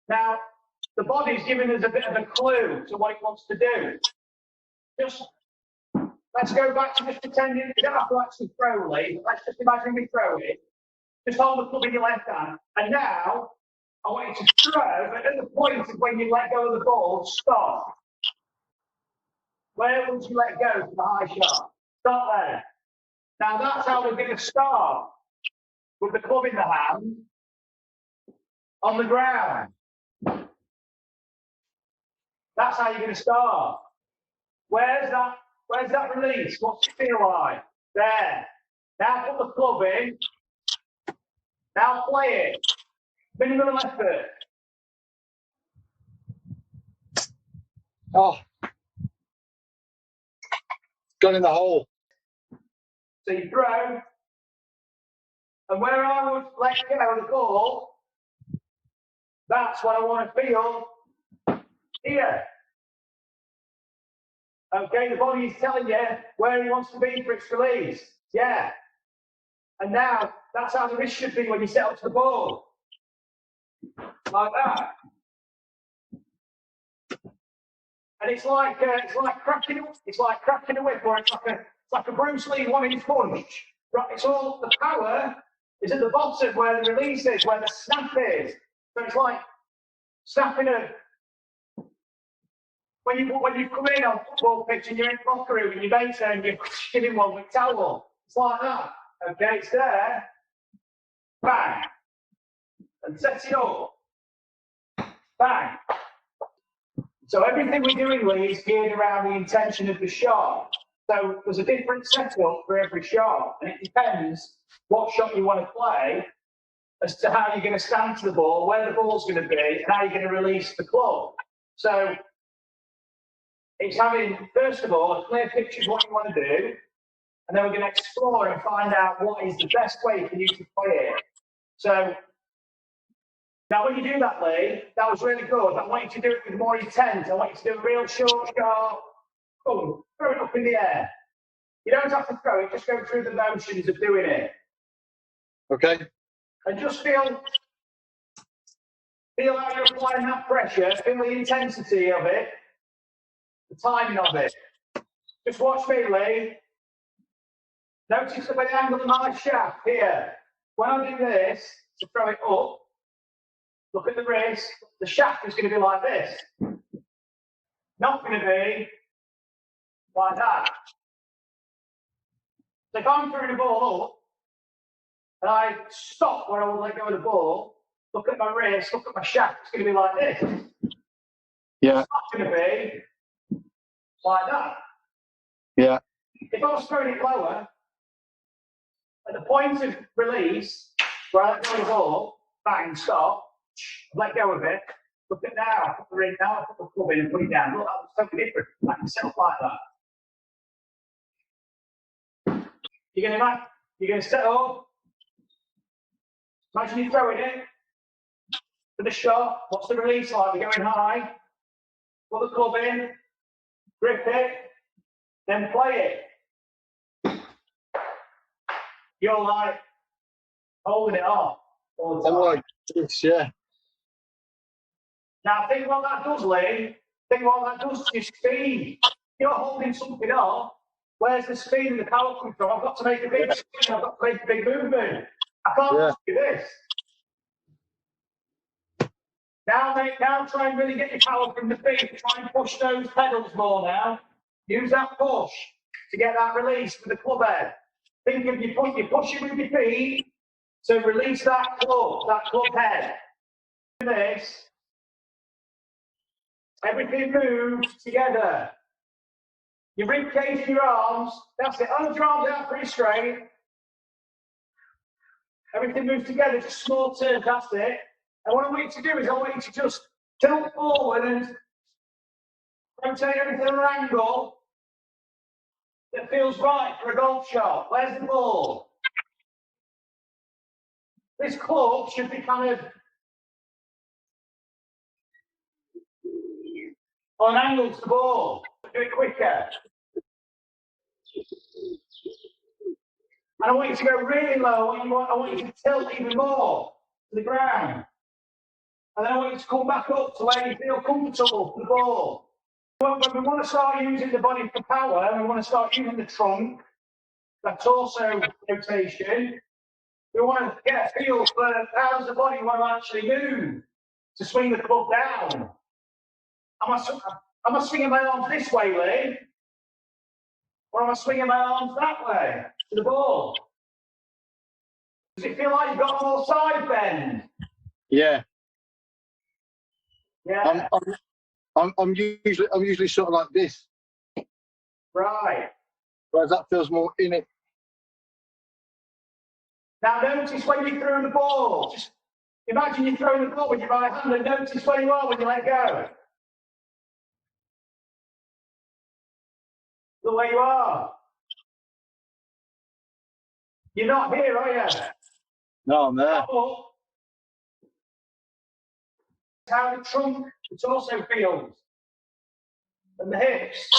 Now, the body's giving us a bit of a clue to what it wants to do. Just, let's go back to just pretending, you don't have to actually throw, Lee, let's just imagine we throw it. Just hold the club in your left hand. And now, I want you to throw, but at the point of when you let go of the ball, stop. Where would you let go from the high shot? Stop there. Now that's how we're going to start. With the club in the hand, on the ground. That's how you're going to start. Where's that release? What's it feel like? There. Now put the club in. Now play it. Minimum effort. Oh. Gone in the hole. So you throw. And where I would let go of the ball, that's what I want to feel here. Okay, the body is telling you where he wants to be for its release. Yeah. And now, that's how the wrist should be when you set up to the ball. Like that. And it's like cracking a whip, or it's like a Bruce Lee one-inch punch. Right, it's all the power is at the bottom where the release is, where the snap is. So it's like snapping a. When you come in on a football pitch and you're in the locker room and your mate's there and you're giving one with towel. It's like that. Okay, it's there. Bang. And set it up. Bang. So everything we're doing, Lee, is geared around the intention of the shot. So there's a different setup for every shot, and it depends what shot you want to play as to how you're going to stand to the ball, where the ball's going to be, and how you're going to release the club. So it's having, first of all, a clear picture of what you want to do, and then we're going to explore and find out what is the best way for you to play it. So now when you do that, Lee, that was really good. I want you to do it with more intent. I want you to do a real short shot. Boom, throw it up in the air. You don't have to throw it, just go through the motions of doing it. Okay. And just feel how you're applying that pressure, feel the intensity of it, the timing of it. Just watch me, Lee. Notice the angle of my shaft here. When I do this, to throw it up, look at the wrist, the shaft is going to be like this. Not going to be like that. So if I'm throwing the ball up, and I stop where I want to let go of the ball, look at my wrist, look at my shaft, it's going to be like this. Yeah. It's not going to be like that. Yeah. If I was throwing it lower, at the point of release, where I let go of the ball, bang, stop, let go of it, look at now, put the ring down, put the club in and put it down. Look, that's totally different. I can set up like that. You're going to set up. Imagine you're throwing it for the shot. What's the release like? We're going high. Put the club in, grip it, then play it. You're like holding it off all the time. I'm like this, yeah. Now think what that does, Lee. Think what that does to your speed. You're holding something off. Where's the speed and the power come from? I've got to make a big swing. I've got to make a big movement. I can't just do this. Now try and really get your power from the feet. Try and push those pedals more now. Use that push to get that release with the club head. Think of you're pushing with your feet to release that club head. Do this. Everything moves together. Your rib cage in your arms. That's it. Hold your arms out pretty straight. Everything moves together. Just small turns. That's it. And what I want you to do is I want you to just tilt forward and rotate everything at an angle that feels right for a golf shot. Where's the ball? This club should be kind of on an angle to the ball. Do it quicker. And I want you to go really low. I want you to tilt even more to the ground. And then I want you to come back up to where you feel comfortable for the ball. When we want to start using the body for power, we want to start using the trunk. That's also rotation. We want to get a feel for how does the body want to actually move to swing the club down. Am I swinging my arms this way, Lee? Or am I swinging my arms that way to the ball? Does it feel like you've got a more side bend? Yeah. Yeah. I'm usually sort of like this. Right. Whereas that feels more in it. Now notice when you throw the ball. Just imagine you're throwing the ball with your right hand and notice where you are when you let go. Look where you are. You're not here, are you? No, I'm there. Oh. How the trunk it also feels. And the hips.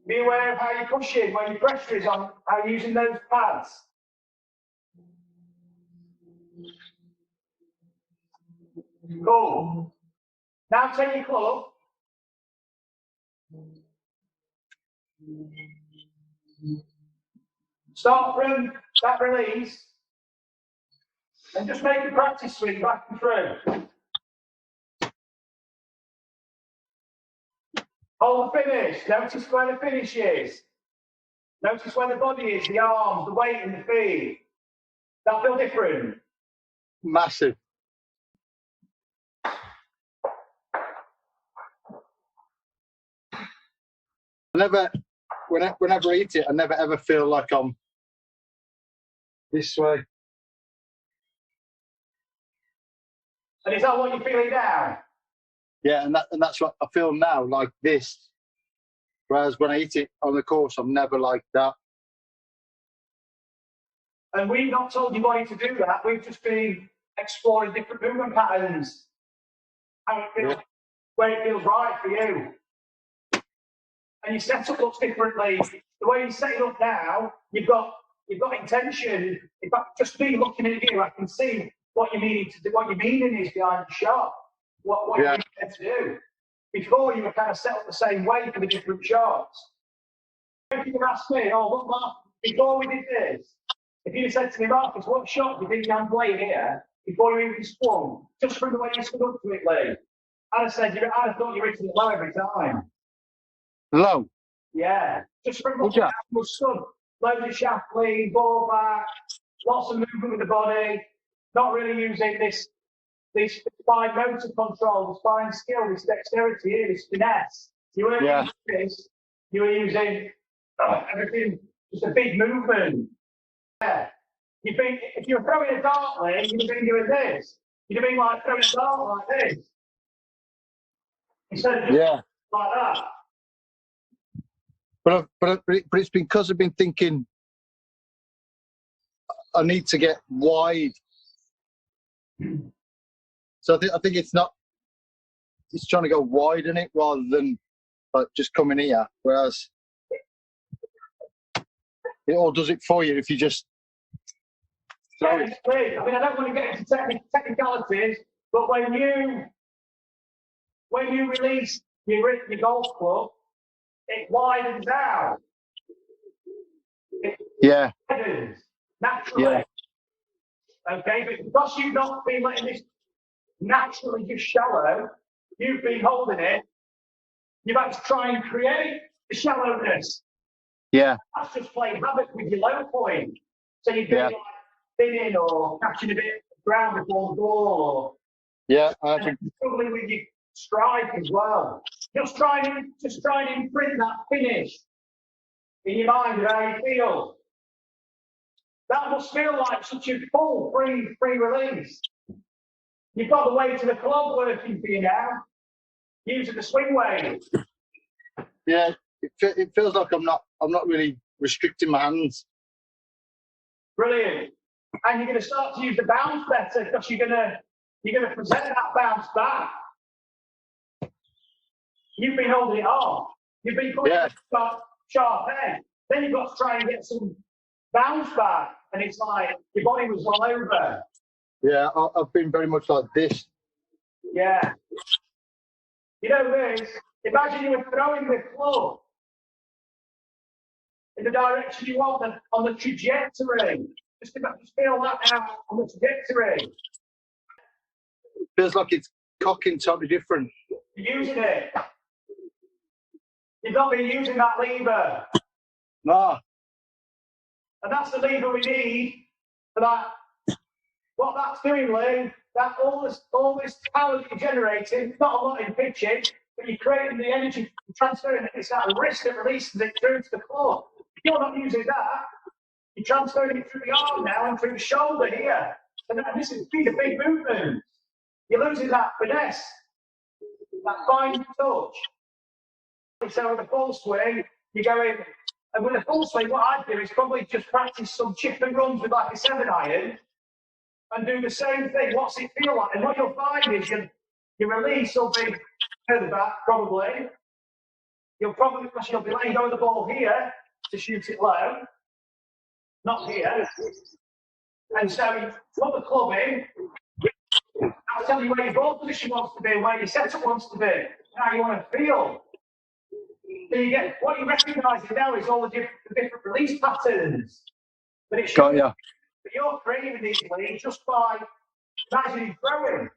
Be aware of how you're pushing, when your pressure is on, how you're using those pads. Cool. Now take your club. Start from that release. And just make a practice swing back and through. Hold the finish. Notice where the finish is. Notice where the body is, the arms, the weight and the feet. That feel different? Massive. Whenever I eat it, I never ever feel like I'm this way. And is that what you're feeling now? Yeah, and that's what I feel now, like this. Whereas when I eat it on the course, I'm never like that. And we've not told your body to do that. We've just been exploring different movement patterns. How it feels, where it feels right for you. And your setup looks differently. The way you set it up now, you've got intention. In fact, just me looking at you, I can see what you meaning to do. What your meaning is behind the shot. What you're meant to do. Before you were kind of set up the same way for the different shots. If you asked me, oh look, Mark, before we did this, if you'd said to me, Marcus, what shot do you think I'm playing here before you even swung, just from the way you stood up to it, Lee? I'd have said, I'd have thought you were hitting it low every time. Low? Yeah, just from looking at your stood. Loads of shaft lean, ball back, lots of movement with the body, not really using this fine motor control, this fine skill, this dexterity here, this finesse. You weren't using this, you were using everything, just a big movement. Yeah. You think if you're throwing a dart, Lee, you'd have been doing this. You'd have been like throwing a dart like this. Instead of just like that. But it's because I've been thinking I need to get wide. So I think it's trying to go wide in it rather than like just coming here. Whereas it all does it for you if you just throw it. I mean, I don't want to get into technicalities, but when you release your golf club, it widens out. It widens naturally. Yeah. Okay, but because you've not been letting this naturally just shallow, you've been holding it, you've had to try and create the shallowness. Yeah. That's just playing havoc with your low point. So you've been like thinning or catching a bit of ground before the ball, or I think struggling with your strike as well. Just try and imprint that finish in your mind of how you feel. That must feel like such a full, free release. You've got the weight of the club working for you now. Using the swing weight. Yeah, it feels like I'm not really restricting my hands. Brilliant. And you're going to start to use the bounce better because you're going to present that bounce back. You've been holding it off. You've been putting sharp head. Then you've got to try and get some bounce back. And it's like your body was all over. Yeah, I've been very much like this. Yeah. You know this? Imagine you were throwing the club in the direction you want on the trajectory. Just feel that now on the trajectory. Feels like it's cocking totally different. You're using it. You've not been using that lever. No. And that's the lever we need for that. What that's doing, Lee, that all this power that you're generating, not a lot in pitching, but you're creating the energy, transferring it. It's that wrist that releases it through to the core. If you're not using that, you're transferring it through the arm now and through the shoulder here. And this is these are big movements. You're losing that finesse, that fine touch. So with a full swing, you go in, and with a full swing, what I'd do is probably just practice some chip and runs with like a 7-iron and do the same thing. What's it feel like? And what you'll find is your release will be further back, probably. You'll be letting go of the ball here to shoot it low, not here. And so you put the club in. I'll tell you where your ball position wants to be, where your setup wants to be, how you want to feel. So you get what you recognise now is all the different release patterns. But it's Got ya. But you're creating these leads just by imagining throwing.